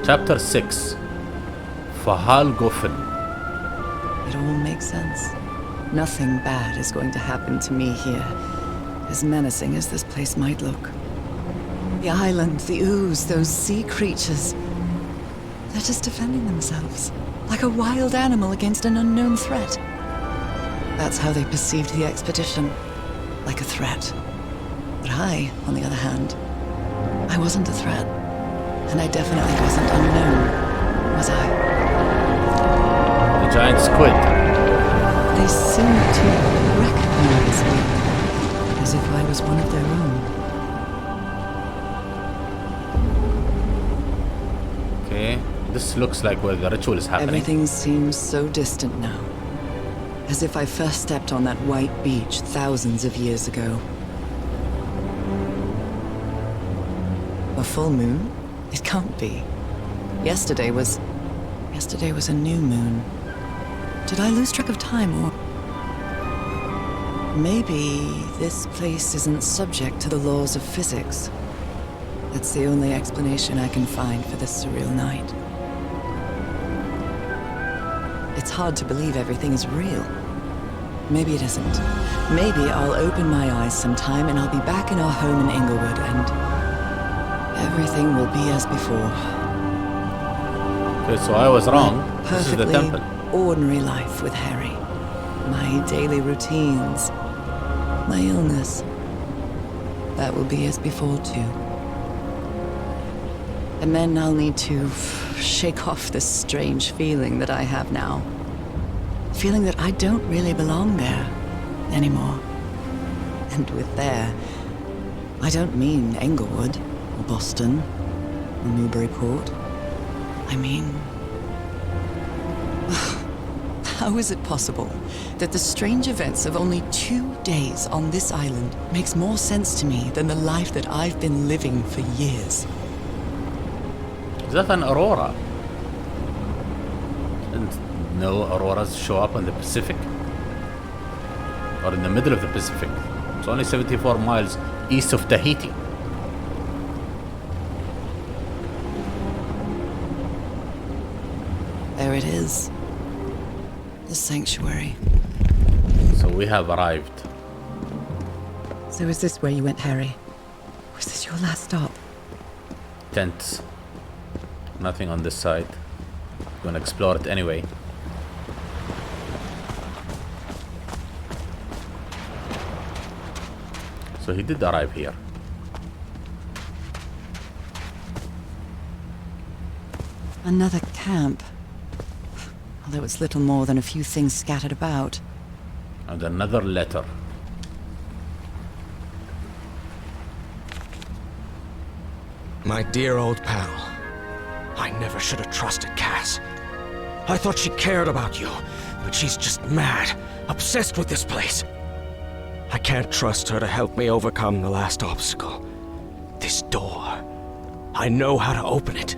Chapter 6. Fhalgof'n. It all makes sense. Nothing bad is going to happen to me here, as menacing as this place might look. The island, the ooze, those sea creatures. They're just defending themselves, like a wild animal against an unknown threat. That's how they perceived the expedition, like a threat. But I, on the other hand, I wasn't a threat. And I definitely wasn't unknown, was I? The giant squid. They seemed to recognize me, as if I was one of their own. Okay, this looks like where the ritual is happening. Everything seems so distant now. As if I first stepped on that white beach thousands of years ago. A full moon? It can't be. Yesterday was a new moon. Did I lose track of time, or... Maybe this place isn't subject to the laws of physics. That's the only explanation I can find for this surreal night. It's hard to believe everything is real. Maybe it isn't. Maybe I'll open my eyes sometime and I'll be back in our home in Inglewood and... everything will be as before. Okay, so I was wrong. This is the temple. Ordinary life with Harry. My daily routines. My illness. That will be as before too. And then I'll need to shake off this strange feeling that I have now. Feeling that I don't really belong there anymore. And with there, I don't mean Englewood, or Boston, or Newburyport. I mean... How is it possible that the strange events of only 2 days on this island makes more sense to me than the life that I've been living for years? Is that an aurora? And no auroras show up in the Pacific? Or in the middle of the Pacific? It's only 74 miles east of Tahiti. There it is. The sanctuary. So we have arrived. So is this where you went, Harry? Was this your last stop? Tents. Nothing on this side. I'm gonna explore it anyway. So he did arrive here. Another camp. Although it's little more than a few things scattered about. And another letter. My dear old pal. I never should have trusted Cass. I thought she cared about you, but she's just mad, obsessed with this place. I can't trust her to help me overcome the last obstacle. This door. I know how to open it.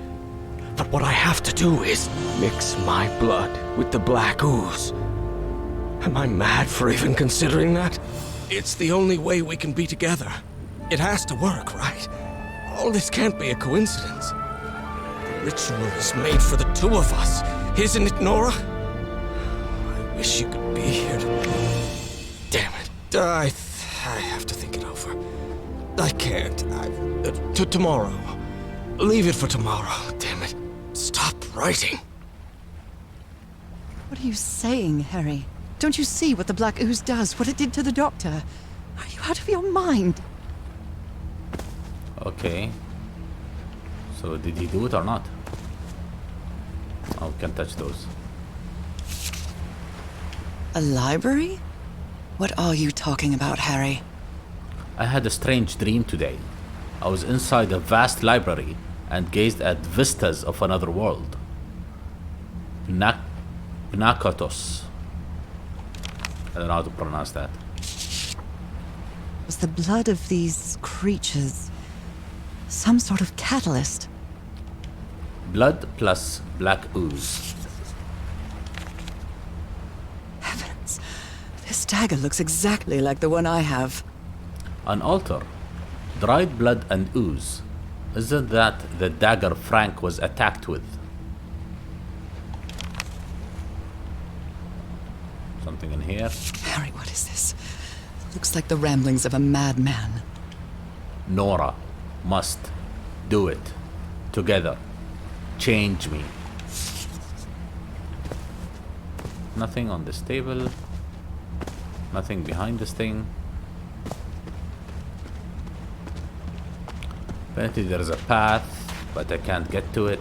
But what I have to do is mix my blood with the black ooze. Am I mad for even considering that? It's the only way we can be together. It has to work, right? All this can't be a coincidence. The ritual is made for the two of us, isn't it, Nora? I wish you could be here to... Damn it. I have to think it over. I can't. Tomorrow. Leave it for tomorrow, damn it. Stop writing. What are you saying, Harry? Don't you see what the black ooze does, what it did to the doctor? Are you out of your mind? Okay. So did he do it or not? Oh, we can't touch those. A library? What are you talking about, Harry? I had a strange dream today. I was inside a vast library and gazed at vistas of another world. Nakatos. I don't know how to pronounce that. Was the blood of these creatures some sort of catalyst? Blood plus black ooze. Heavens, this dagger looks exactly like the one I have. An altar. Dried blood and ooze. Isn't that the dagger Frank was attacked with? Something in here. Harry, what is this? Looks like the ramblings of a madman. Nora must do it. Together. Change me. Nothing on this table. Nothing behind this thing. Apparently there's a path, but I can't get to it.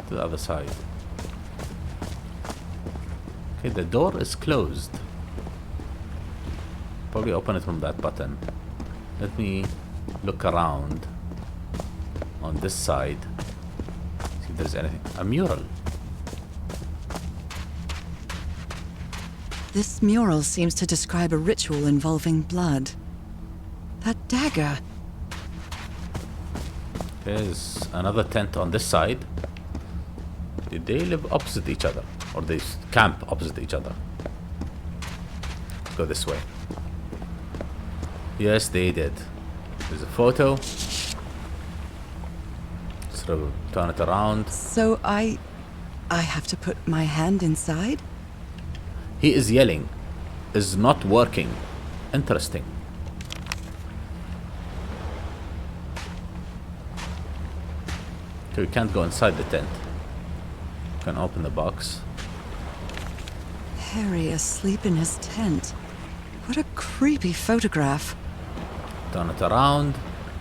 To the other side. Okay, the door is closed. Probably open it from that button. Let me look around on this side. See if there's anything. A mural. This mural seems to describe a ritual involving blood. That dagger. There's another tent on this side. Did they live opposite each other? Or they camp opposite each other? Let's go this way. Yes, they did. There's a photo. Sort of turn it around. So I have to put my hand inside? He is yelling. Is not working. Interesting. Okay, we can't go inside the tent. Can open the box. Harry asleep in his tent. What a creepy photograph. Turn it around.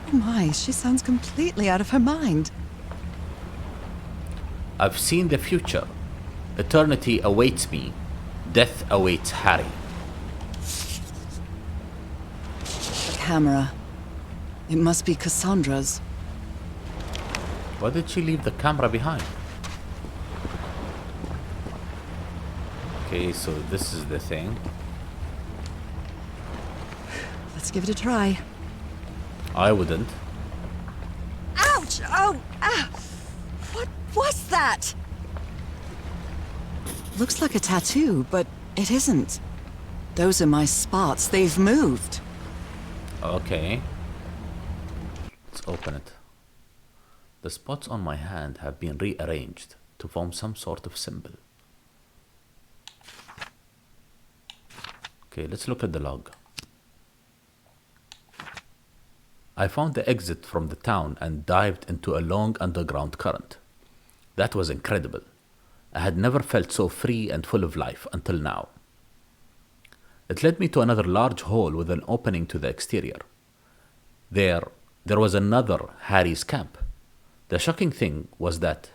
Oh my, she sounds completely out of her mind. I've seen the future. Eternity awaits me. Death awaits Harry. The camera. It must be Cassandra's. Why did she leave the camera behind? Okay, so this is the thing. Let's give it a try. I wouldn't. Ouch! Oh! Ah! What was that? Looks like a tattoo, but it isn't. Those are my spots. They've moved. Okay. Let's open it. The spots on my hand have been rearranged to form some sort of symbol. Okay, let's look at the log. I found the exit from the town and dived into a long underground current. That was incredible. I had never felt so free and full of life until now. It led me to another large hall with an opening to the exterior. There was another Harry's camp. The shocking thing was that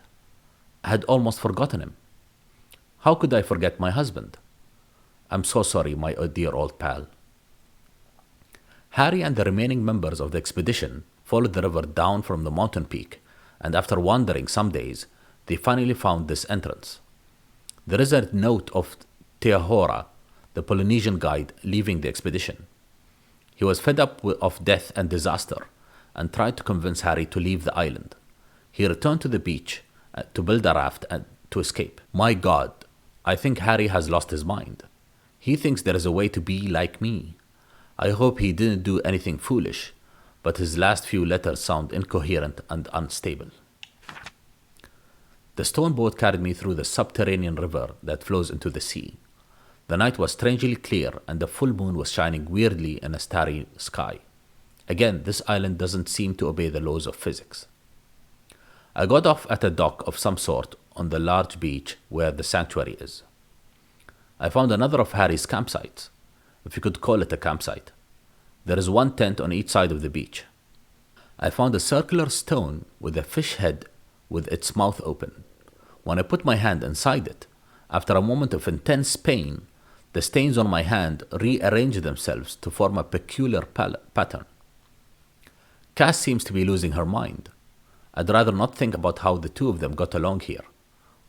I had almost forgotten him. How could I forget my husband? I'm so sorry, my dear old pal. Harry and the remaining members of the expedition followed the river down from the mountain peak, and after wandering some days, they finally found this entrance. There is a note of Teahora, the Polynesian guide, leaving the expedition. He was fed up of death and disaster and tried to convince Harry to leave the island. He returned to the beach to build a raft and to escape. My God, I think Harry has lost his mind. He thinks there is a way to be like me. I hope he didn't do anything foolish, but his last few letters sound incoherent and unstable. The stone boat carried me through the subterranean river that flows into the sea. The night was strangely clear and the full moon was shining weirdly in a starry sky. Again, this island doesn't seem to obey the laws of physics. I got off at a dock of some sort on the large beach where the sanctuary is. I found another of Harry's campsites, if you could call it a campsite. There is one tent on each side of the beach. I found a circular stone with a fish head with its mouth open. When I put my hand inside it, after a moment of intense pain, the stains on my hand rearranged themselves to form a peculiar pattern. Cass seems to be losing her mind. I'd rather not think about how the two of them got along here,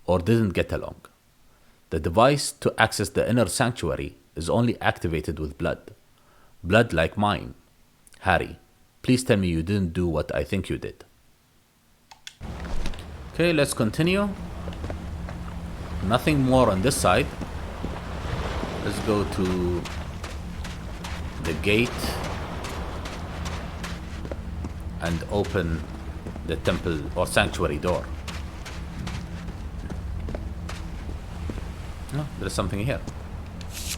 or didn't get along. The device to access the inner sanctuary is only activated with blood. Blood like mine. Harry, please tell me you didn't do what I think you did. Okay, let's continue. Nothing more on this side. Let's go to the gate and open the temple or sanctuary door. No, there's something here.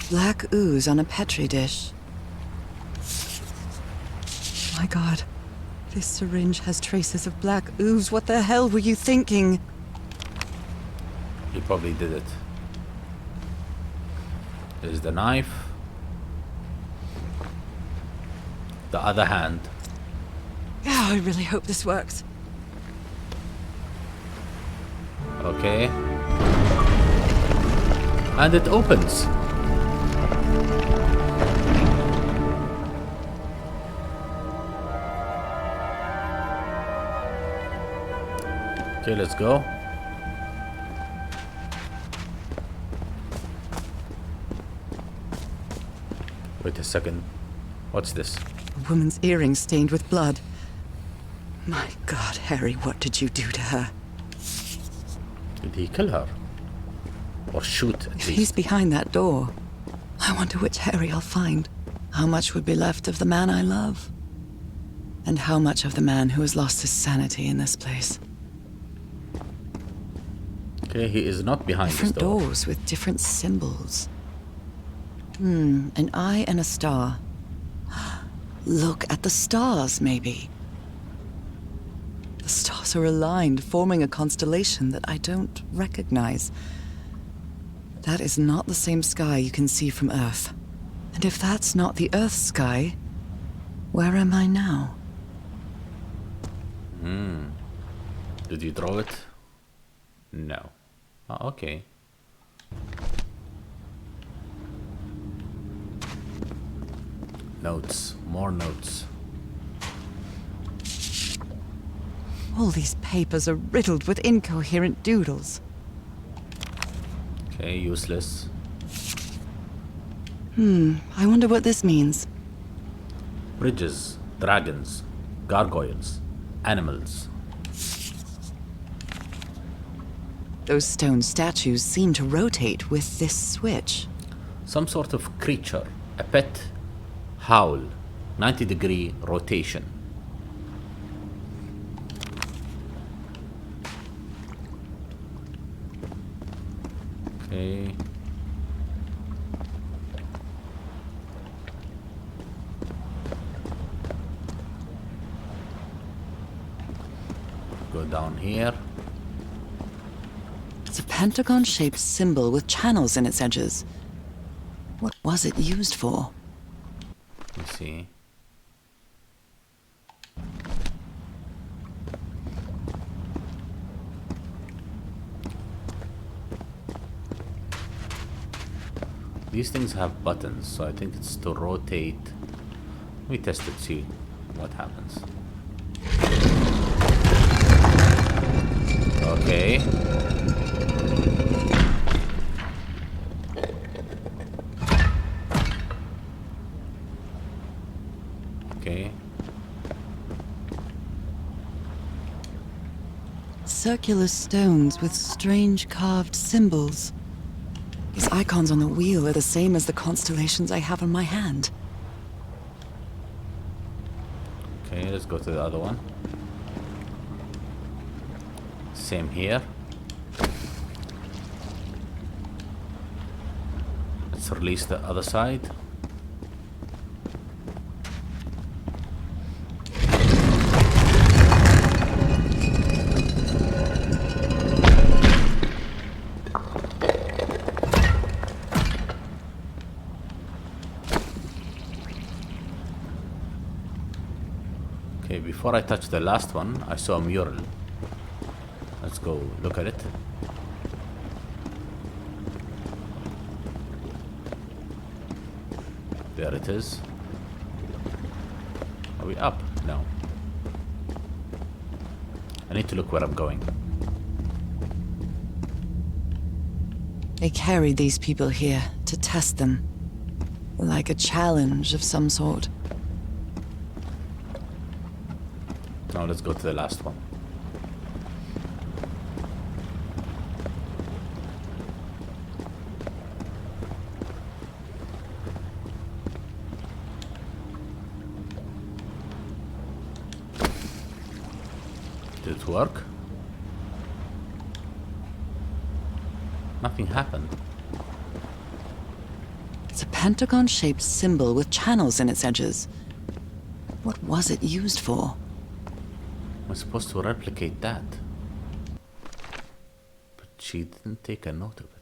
Black ooze on a petri dish. My God. This syringe has traces of black ooze. What the hell were you thinking? He probably did it. There's the knife. The other hand. Yeah, I really hope this works. Okay. And it opens. Okay, let's go. Wait a second. What's this? A woman's earring stained with blood. My God, Harry, what did you do to her? Did he kill her? Or shoot, at If least? he's behind that door, I wonder which Harry I'll find. How much would be left of the man I love? And how much of the man who has lost his sanity in this place? Okay, he is not behind this Different door. doors with different symbols. An eye and a star. Look at the stars, maybe. The stars are aligned, forming a constellation that I don't recognize. That is not the same sky you can see from Earth. And if that's not the Earth's sky, where am I now? Did you draw it? No. Oh, okay. Notes. More notes. All these papers are riddled with incoherent doodles. Okay, useless. I wonder what this means. Bridges, dragons, gargoyles, animals. Those stone statues seem to rotate with this switch. Some sort of creature. A pet howl. 90-degree rotation. Okay. Go down here. It's a pentagon-shaped symbol with channels in its edges. What was it used for? Let's see. These things have buttons, so I think it's to rotate. Let me test it, see what happens. Okay. Okay. Circular stones with strange carved symbols. These icons on the wheel are the same as the constellations I have on my hand. Okay, let's go to the other one. Same here. Let's release the other side. Okay, before I touch the last one, I saw a mural. Let's go look at it. There it is. Are we up? No. I need to look where I'm going. They carried these people here to test them. Like a challenge of some sort. Now let's go to the last one. this work? Nothing happened. It's a pentagon-shaped symbol with channels in its edges. What was it used for? I'm supposed to replicate that. But she didn't take a note of it.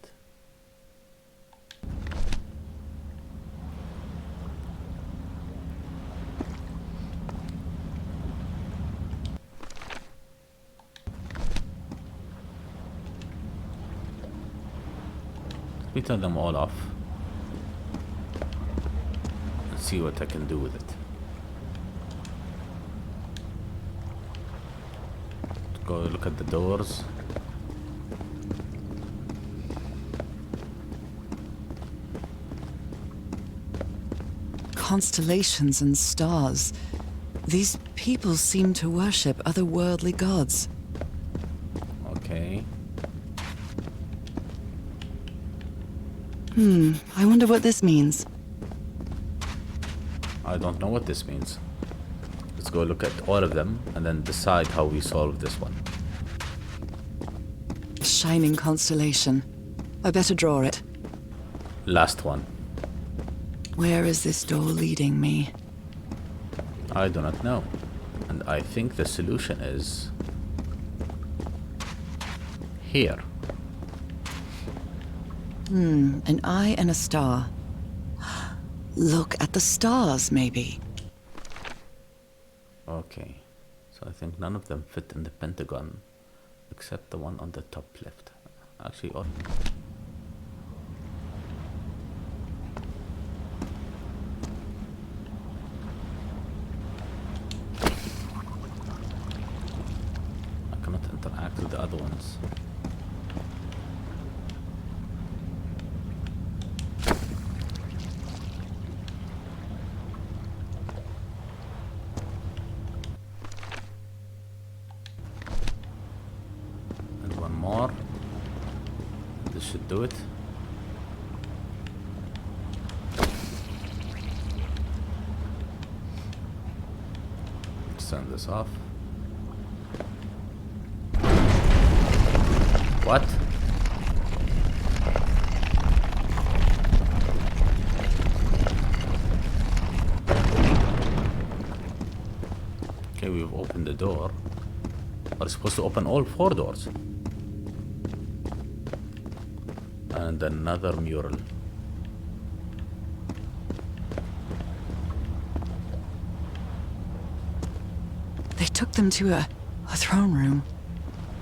Let me turn them all off. And see what I can do with it. Go look at the doors. Constellations and stars. These people seem to worship otherworldly gods. Okay. I wonder what this means. I don't know what this means. Let's go look at all of them and then decide how we solve this one. Shining constellation. I better draw it. Last one. Where is this door leading me? I do not know. And I think the solution is here. An eye and a star. Look at the stars, maybe. Okay. So I think none of them fit in the pentagon except the one on the top left. Actually, all. I cannot interact with the other ones. More. This should do it. Let's turn this off. What? Okay, we've opened the door. We're supposed to open all 4 doors. And another mural. They took them to a throne room.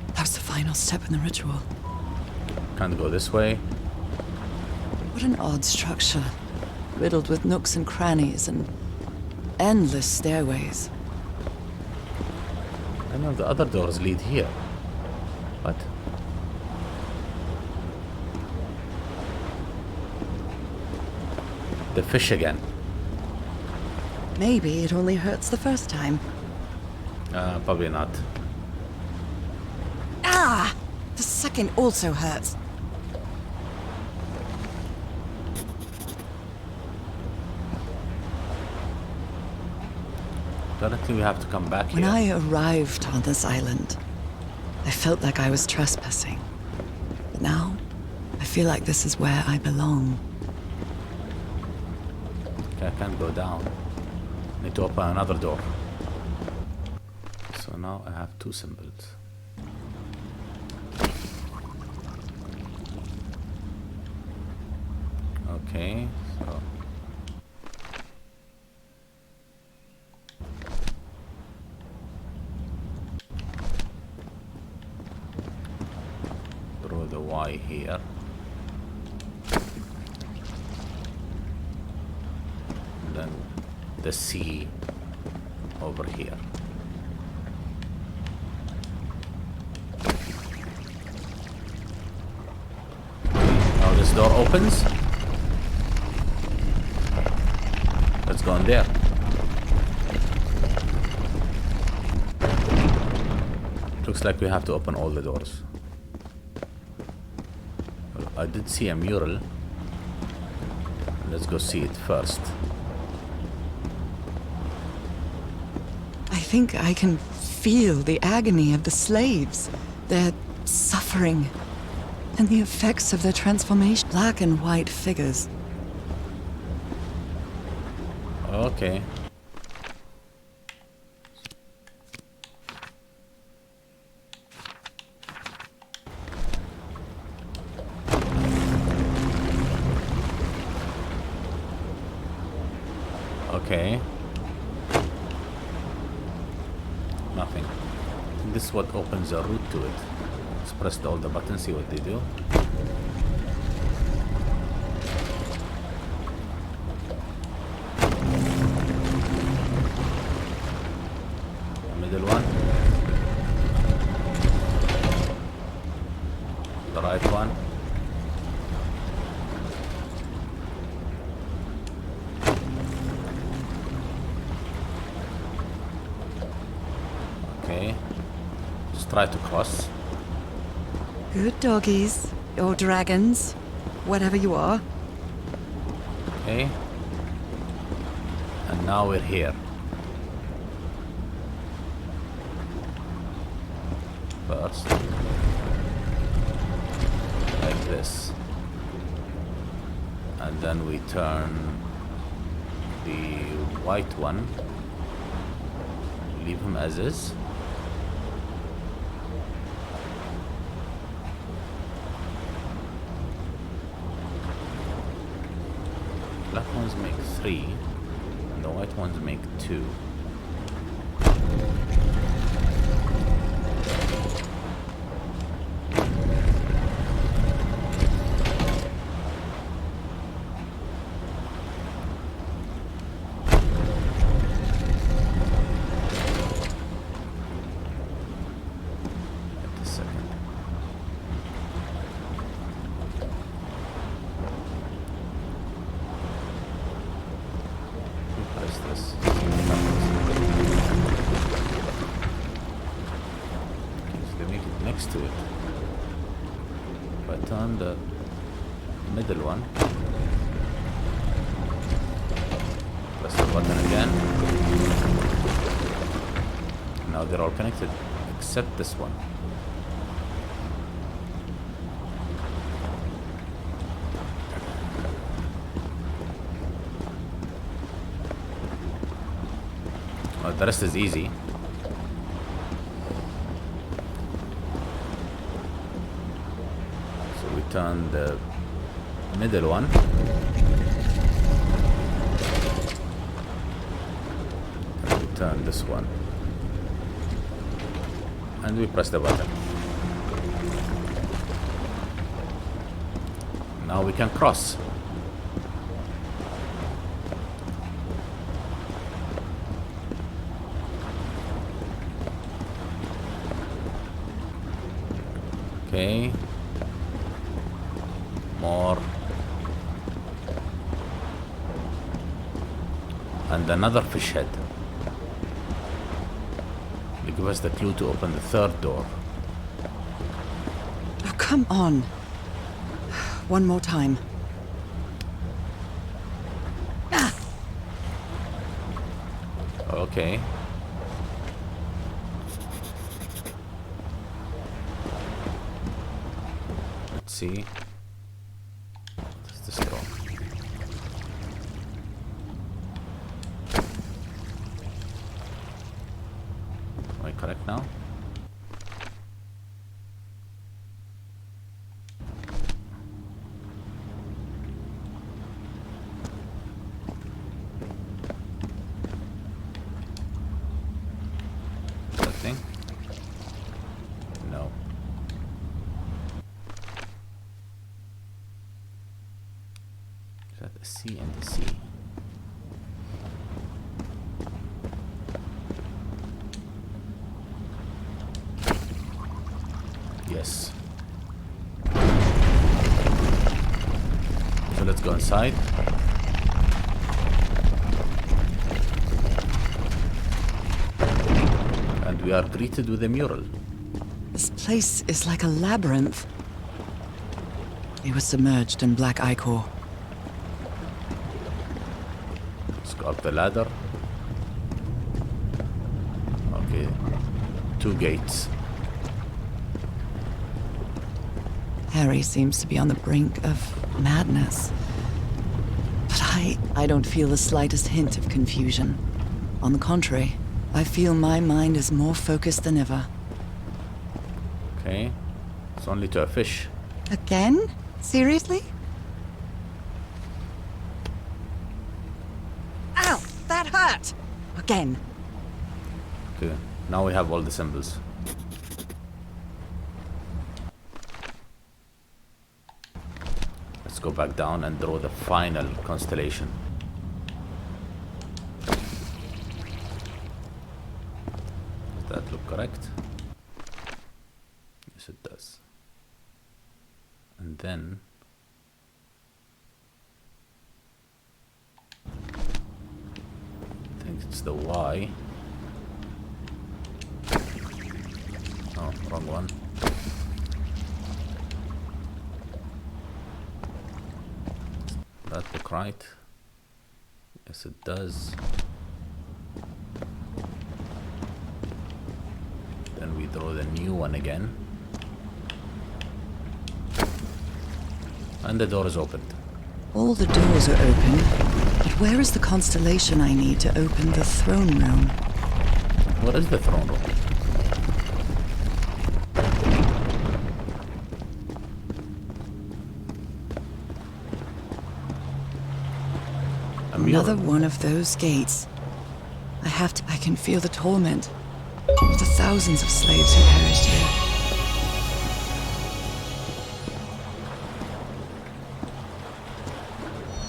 That was the final step in the ritual. Can't go this way. What an odd structure. Riddled with nooks and crannies and endless stairways. I know the other doors lead here. What? The fish again. Maybe it only hurts the first time. Probably not. Ah! The second also hurts. Apparently we have to come back When here. I arrived on this island, I felt like I was trespassing. But now, I feel like this is where I belong. Okay, I can't go down. Need to open another door. So now I have 2 symbols. Okay, so draw the Y here. And then the C over here. Now this door opens. Let's go in there. Looks like we have to open all the doors. Well, I did see a mural. Let's go see it first. I think I can feel the agony of the slaves, their suffering, and the effects of their transformation. Black and white figures. Okay. Okay. Nothing. This is what opens a route to it. Let's press all the buttons, see what they do. The middle one. The right one. Okay. Just try to cross. Good doggies, or dragons, whatever you are. Okay. And now we're here. First. Like this. And then we turn the white one. Leave him as is. Black ones make 3, and the white ones make 2. To it. If I turn the middle one, press the button again. Now they're all connected except this one. Well, the rest is easy. Turn the middle one. And we turn this one. And we press the button. Now we can cross. Okay. More. And another fish head. They give us the clue to open the third door. Oh, come on. One more time. Ah! Okay. Let's see. Am I correct now? That thing? No. Is that a C and a C? Yes. So let's go inside. And we are greeted with a mural. This place is like a labyrinth. They were submerged in black ichor. Let's go up the ladder. Okay. 2 gates. Harry seems to be on the brink of madness. But I don't feel the slightest hint of confusion. On the contrary, I feel my mind is more focused than ever. Okay. It's only to a fish. Again? Seriously? Ow! That hurt! Again. Okay. Now we have all the symbols. Let's go back down and draw the final constellation. Does that look correct? Yes, it does. And then I think it's the Y. Oh, wrong one. That look right? Yes, it does. Then we draw the new one again. And the door is opened. All the doors are open, but where is the constellation I need to open the throne room? What is the throne room? A mural. Another one of those gates. I can feel the torment of the thousands of slaves who perished here.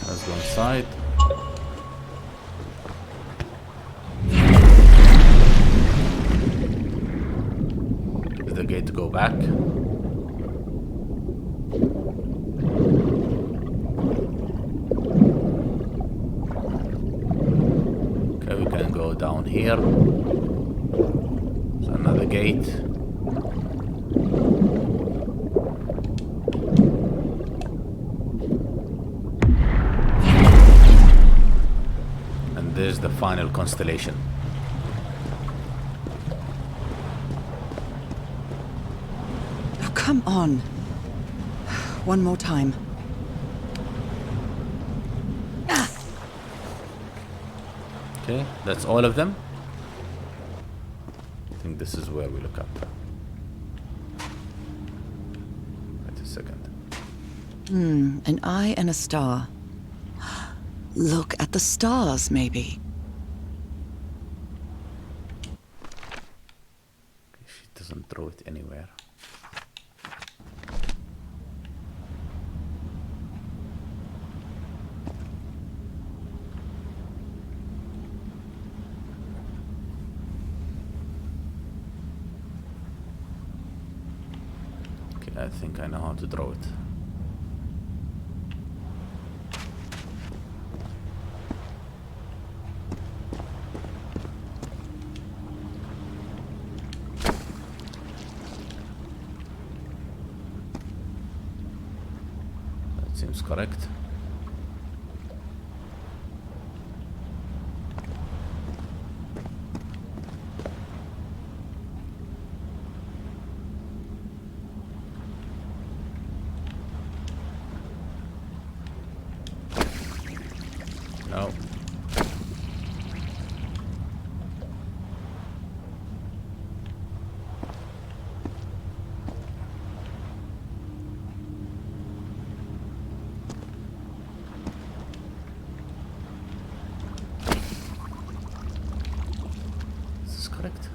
Let's go inside. Is the gate to go back? Okay, we can go down here. There's another gate. There's the final constellation. Oh, come on. One more time. Ah! Okay, that's all of them. I think this is where we look up. Wait a second. An eye and a star. Look at the stars, maybe. She doesn't throw it anywhere. Okay, I think I know how to draw it. Seems correct. No. Correct.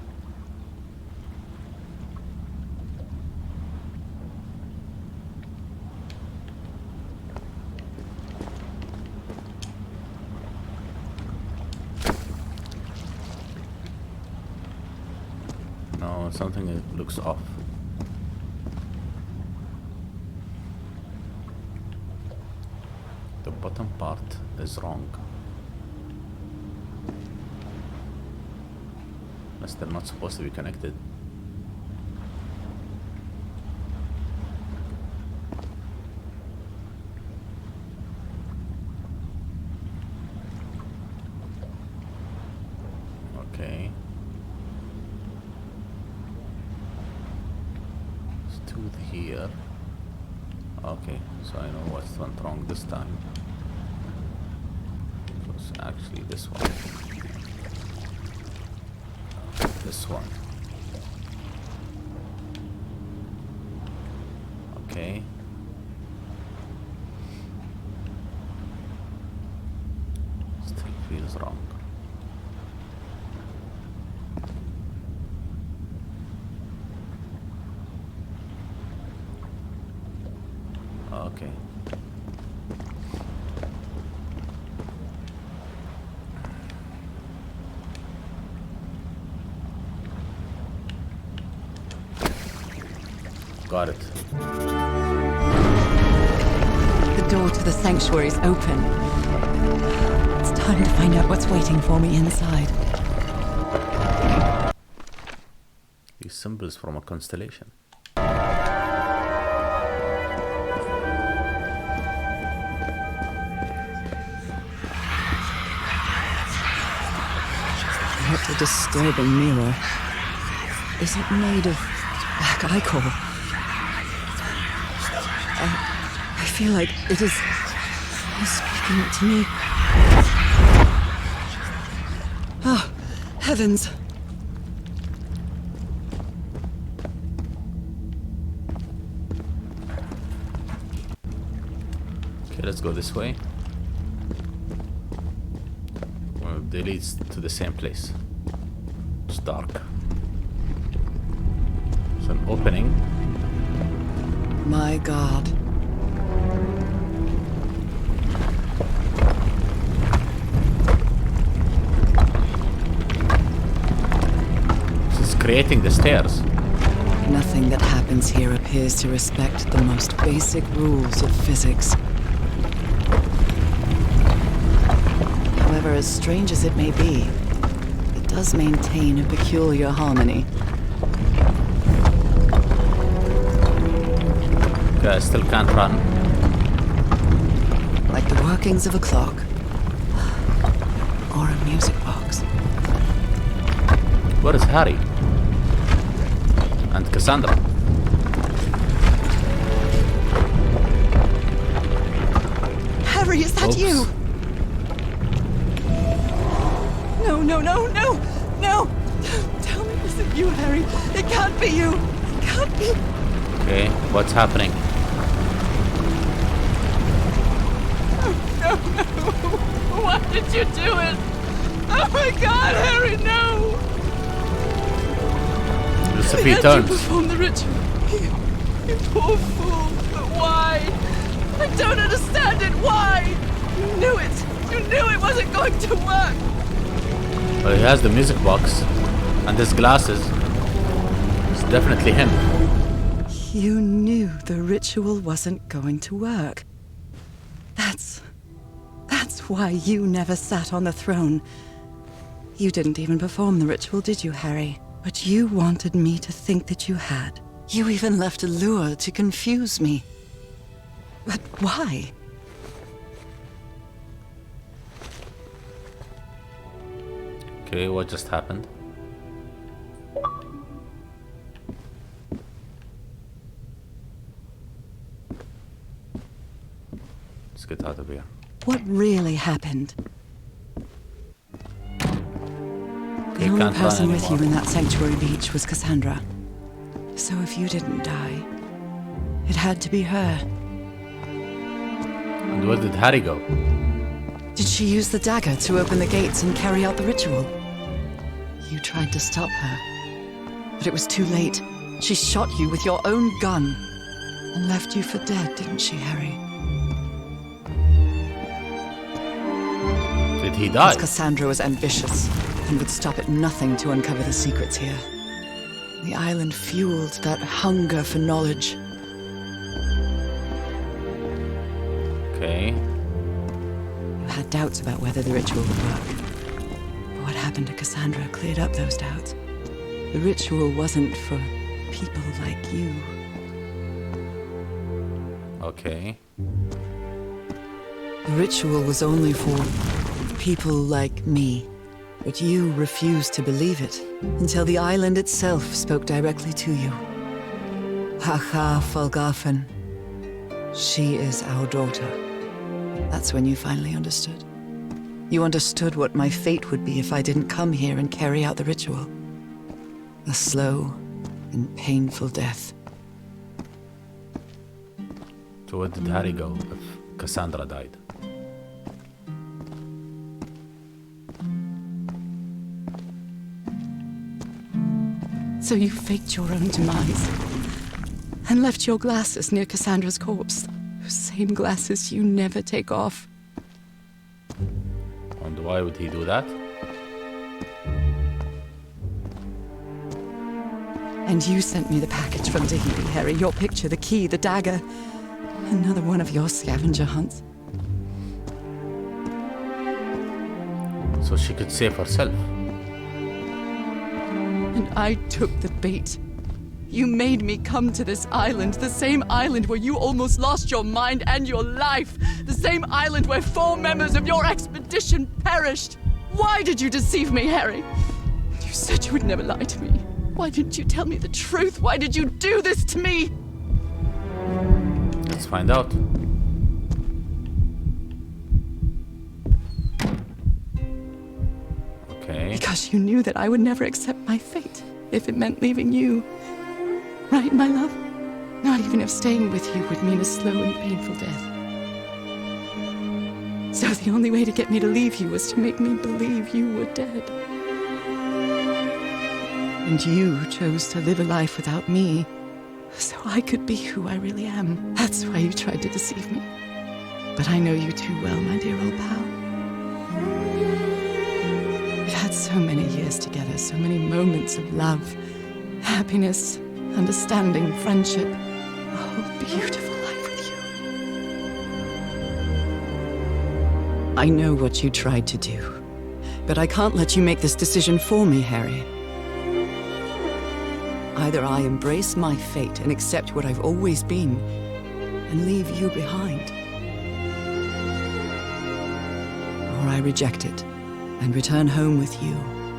No, something looks off. The bottom part is wrong. They're not supposed to be connected. Okay. here. Okay, so I know what went wrong this time. It was actually this one. This one. Okay. Still feels wrong. Okay. Got it. The door to the sanctuary is open. It's time to find out what's waiting for me inside. These symbols from a constellation. What a disturbing mirror. Is it made of black ichor? I feel like it is speaking to me. Oh, heavens. Okay, let's go this way. Well, it leads to the same place. It's dark. It's an opening. My God. This is creating the stairs. Nothing that happens here appears to respect the most basic rules of physics. However, as strange as it may be, it does maintain a peculiar harmony. Okay, I still can't run. Like the workings of a clock. Or a music box. Where is Harry? And Cassandra? Harry, is that Oops. you? No, no, no, no, no! Tell me this isn't you, Harry. It can't be you. It can't be. Okay, what's happening? No, no. Why did you do it? Oh my God, Harry, no! Lucifer You turns. perform the ritual. You poor fool. But why? I don't understand it. Why? You knew it. You knew it wasn't going to work. Well, he has the music box and his glasses. It's definitely him. You knew the ritual wasn't going to work. That's why you never sat on the throne. You didn't even perform the ritual, did you, Harry? But you wanted me to think that you had. You even left a lure to confuse me. But why? Okay, what just happened? Let's get out of here. What really happened? The only can't run person with you anymore. in that sanctuary beach was Cassandra. So if you didn't die, it had to be her. And where did Harry go? Did she use the dagger to open the gates and carry out the ritual? You tried to stop her, but it was too late. She shot you with your own gun and left you for dead, didn't she, Harry? Did he die? Cassandra was ambitious and would stop at nothing to uncover the secrets here. The island fueled that hunger for knowledge. Okay. You had doubts about whether the ritual would work. But what happened to Cassandra cleared up those doubts. The ritual wasn't for people like you. Okay. The ritual was only for people like me. But you refused to believe it until the island itself spoke directly to you. Fhalgof'n. She is our daughter. That's when you finally understood. You understood what my fate would be if I didn't come here and carry out the ritual. A slow and painful death. So where did Harry go if Cassandra died? So you faked your own demise and left your glasses near Cassandra's corpse. Those same glasses you never take off. And why would he do that? And you sent me the package from Tahiti, Harry. Your picture, the key, the dagger. Another one of your scavenger hunts. So she could save herself. And I took the bait. You made me come to this island, the same island where you almost lost your mind and your life. The same island where 4 members of your expedition perished. Why did you deceive me, Harry? You said you would never lie to me. Why didn't you tell me the truth? Why did you do this to me? Let's find out. Okay. Because you knew that I would never accept my fate if it meant leaving you. Right, my love? Not even if staying with you would mean a slow and painful death. So the only way to get me to leave you was to make me believe you were dead. And you chose to live a life without me, so I could be who I really am. That's why you tried to deceive me. But I know you too well, my dear old pal. We've had so many years together, so many moments of love, happiness, understanding, friendship, a whole beautiful life with you. I know what you tried to do, but I can't let you make this decision for me, Harry. Either I embrace my fate and accept what I've always been, and leave you behind, or I reject it and return home with you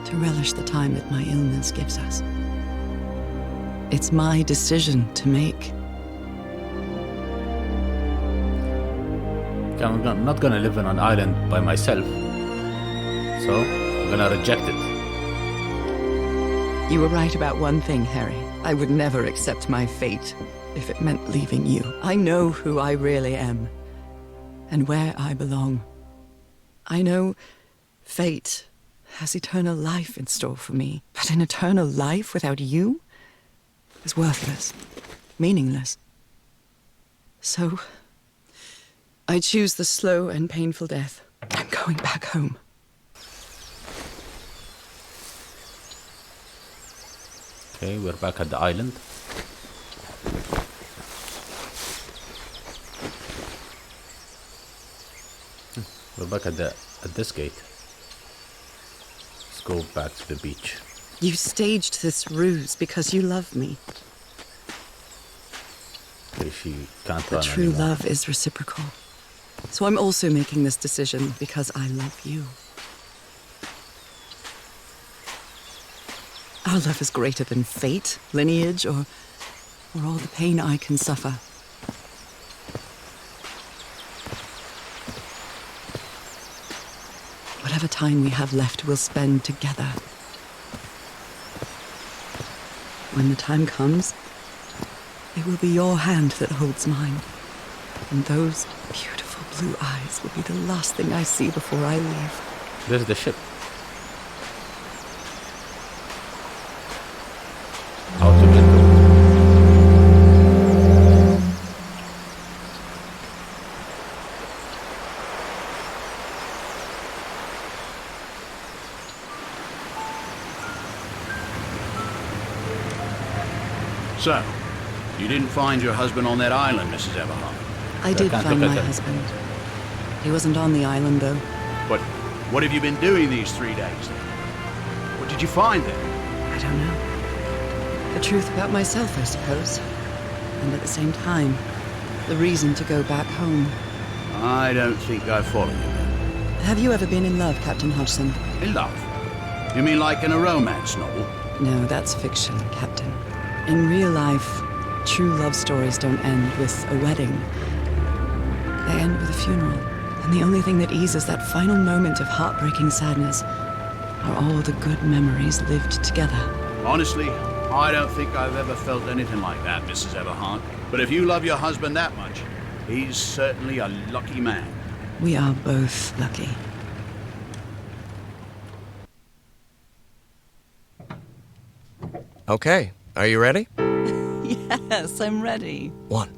to relish the time that my illness gives us. It's my decision to make. I'm not gonna live on an island by myself, so I'm gonna reject it. You were right about one thing, Harry. I would never accept my fate if it meant leaving you. I know who I really am, and where I belong. I know fate has eternal life in store for me, but an eternal life without you is worthless, meaningless. So, I choose the slow and painful death. I'm going back home. Okay, we're back at the island. We're back at this gate. Let's go back to the beach. You staged this ruse because you love me. Okay, she can't But run true anymore. love is reciprocal. So I'm also making this decision because I love you. Our love is greater than fate, lineage, or all the pain I can suffer. Whatever time we have left, we'll spend together. When the time comes, it will be your hand that holds mine. And those beautiful blue eyes will be the last thing I see before I leave. There's the ship. Out the window. So, you didn't find your husband on that island, Mrs. Everhart. I did can't find look my at it. husband. He wasn't on the island, though. But what have you been doing these 3 days then? What did you find there? I don't know. The truth about myself, I suppose. And at the same time, the reason to go back home. I don't think I follow you then. Have you ever been in love, Captain Hodgson? In love? You mean like in a romance novel? No, that's fiction, Captain. In real life, True love stories don't end with a wedding. They end with a funeral. And the only thing that eases that final moment of heartbreaking sadness are all the good memories lived together. Honestly, I don't think I've ever felt anything like that, Mrs. Everhart. But if you love your husband that much, he's certainly a lucky man. We are both lucky. Okay, are you ready? Yes, I'm ready. 1,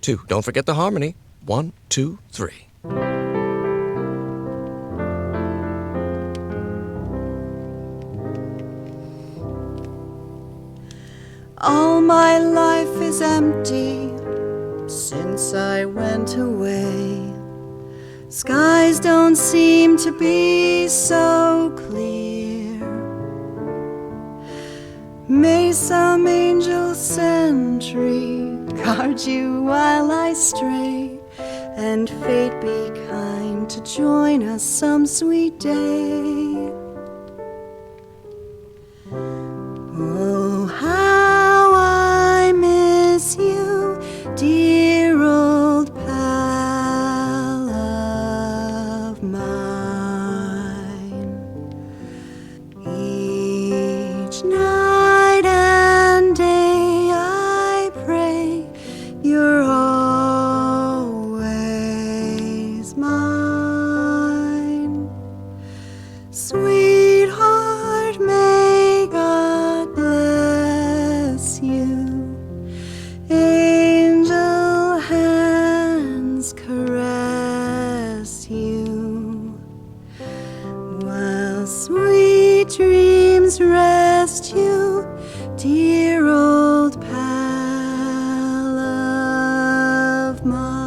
2, don't forget the harmony. 1, 2, 3. All my life is empty since I went away. Skies don't seem to be so clear. May some angel sentry guard you while I stray, and fate be kind to join us some sweet day. Oh, how I miss you, dear old pal of mine. Each night and day I pray you're always mine. Sweetheart, may God bless you. Angel hands caress you, while sweet dreams rest you, dear old pal of mine.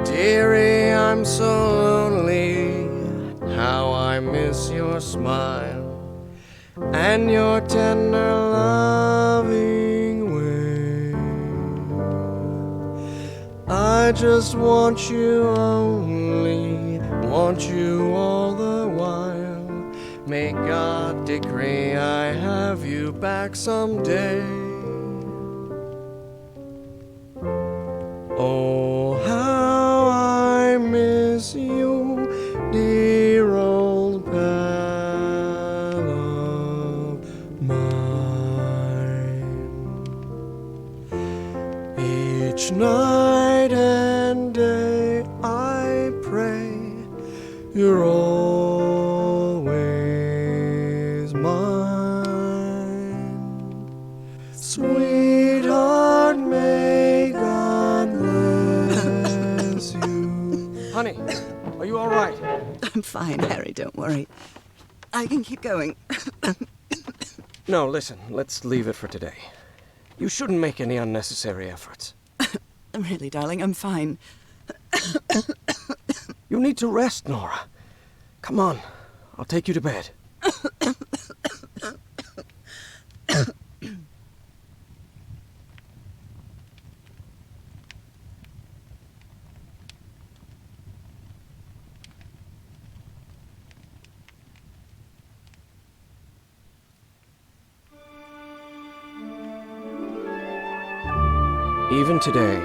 Dearie, I'm so lonely. How I miss your smile and your tender loving way. I just want you only, want you all the while. May God decree I have you back someday. Oh, how I miss you, dear old pal of mine. Each night and day I pray you're always mine. Sweetheart, may God bless you. Honey, are you all right? I'm fine, Harry, don't worry. I can keep going. No, listen, let's leave it for today. You shouldn't make any unnecessary efforts. Really, darling, I'm fine. You need to rest, Nora. Come on, I'll take you to bed. Even today,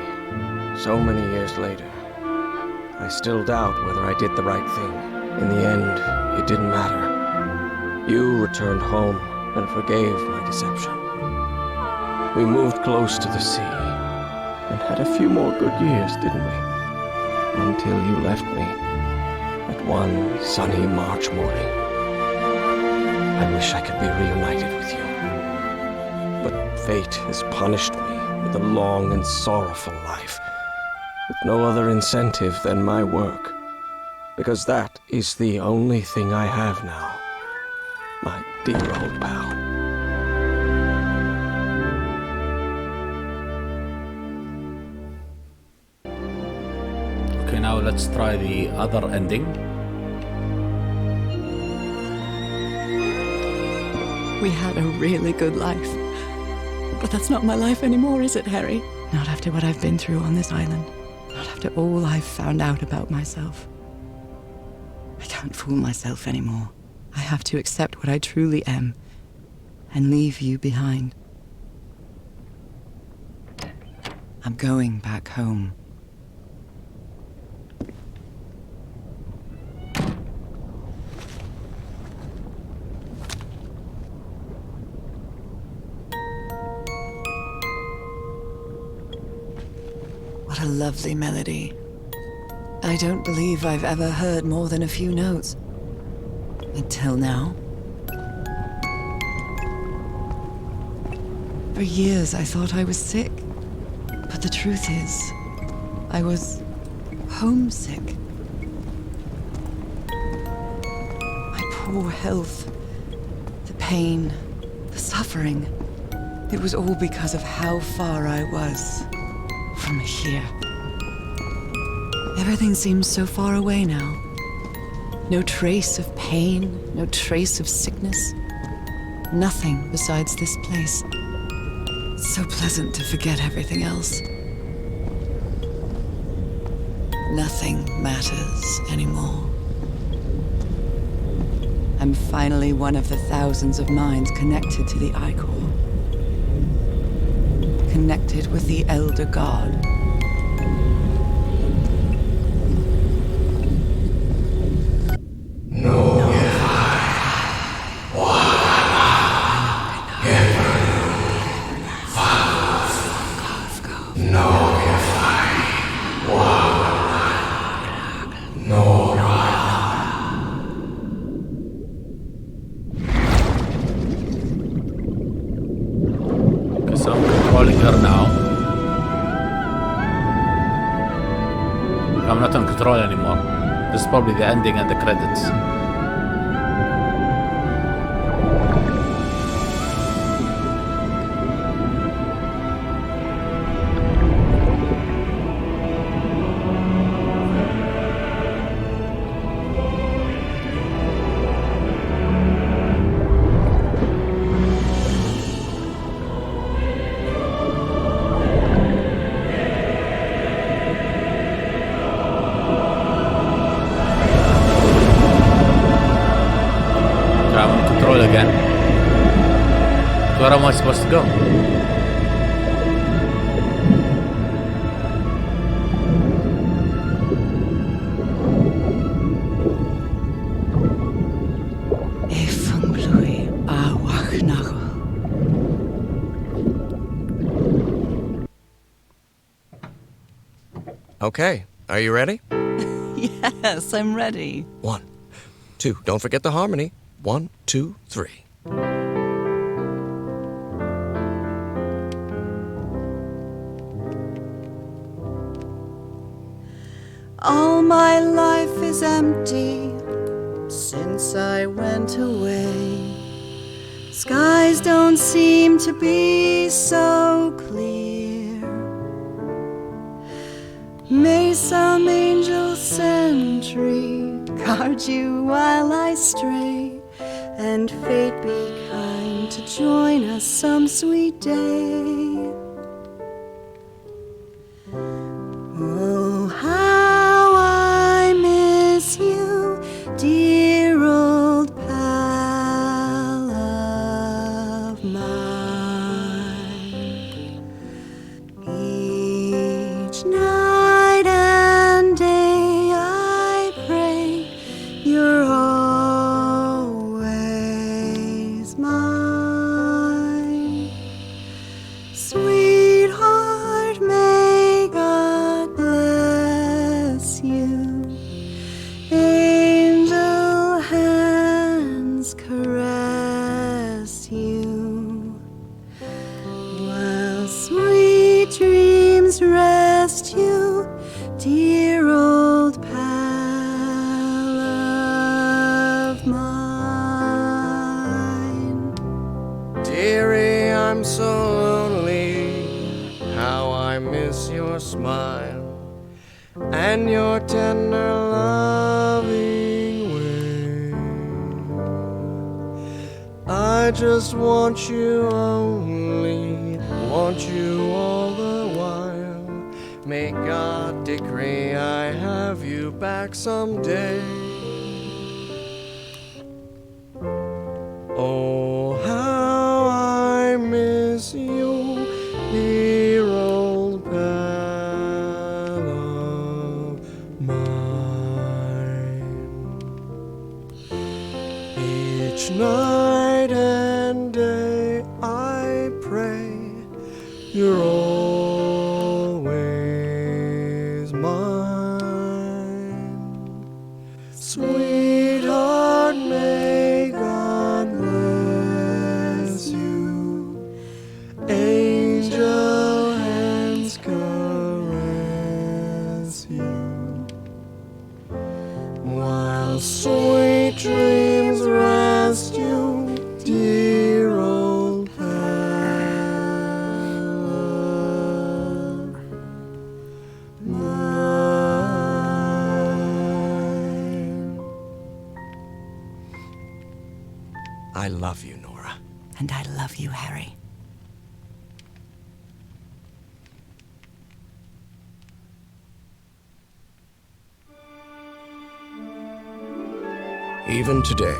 so many years later, I still doubt whether I did the right thing. In the end, it didn't matter. You returned home and forgave my deception. We moved close to the sea and had a few more good years, didn't we? Until you left me at one sunny March morning. I wish I could be reunited with you. But fate has punished me with a long and sorrowful life, with no other incentive than my work, because that is the only thing I have now, my dear old pal. Okay, now let's try the other ending. We had a really good life. But that's not my life anymore, is it, Harry? Not after what I've been through on this island. Not after all I've found out about myself. I can't fool myself anymore. I have to accept what I truly am and leave you behind. I'm going back home. What a lovely melody. I don't believe I've ever heard more than a few notes. Until now. For years I thought I was sick. But the truth is, I was homesick. My poor health, the pain, the suffering. It was all because of how far I was from here. Everything seems so far away now. No trace of pain, no trace of sickness. Nothing besides this place. It's so pleasant to forget everything else. Nothing matters anymore. I'm finally one of the thousands of minds connected to the Ichor. Connected with the Elder God. So I'm controlling her now. I'm not in control anymore. This is probably the ending and the credits. Again. Where am I supposed to go? Okay, are you ready? Yes, I'm ready. 1, 2, don't forget the harmony. 1, 2, 3. All my life is empty since I went away. Skies don't seem to be so clear. May some angel sentry guard you while I stray, and fate be kind to join us some sweet day. Oh, how I miss you, dear old pal of mine. Each night and day I pray you're always mine. Sweetheart, may God bless you. Angel hands caress you, while sweet dreams rest you, dear old pal of mine. Dearie, I'm so lonely. How I miss your smile and your tender loving way. I just want you only, want you all the while. May God decree I have you back someday. Oh, how I miss you, dear old pal. Sweet dreams rest you, dear old pal. Mine. I love you, Nora. And I love you, Harry. Even today,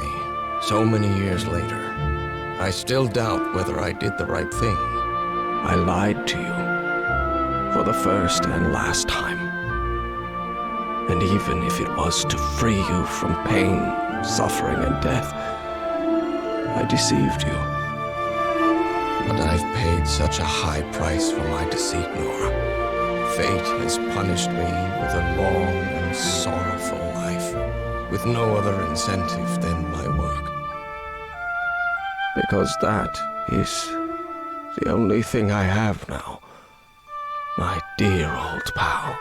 so many years later, I still doubt whether I did the right thing. I lied to you. For the first and last time. And even if it was to free you from pain, suffering, and death, I deceived you. But I've paid such a high price for my deceit, Nora. Fate has punished me with a long and sorrowful life, with no other incentive than my work. Because that is the only thing I have now, my dear old pal.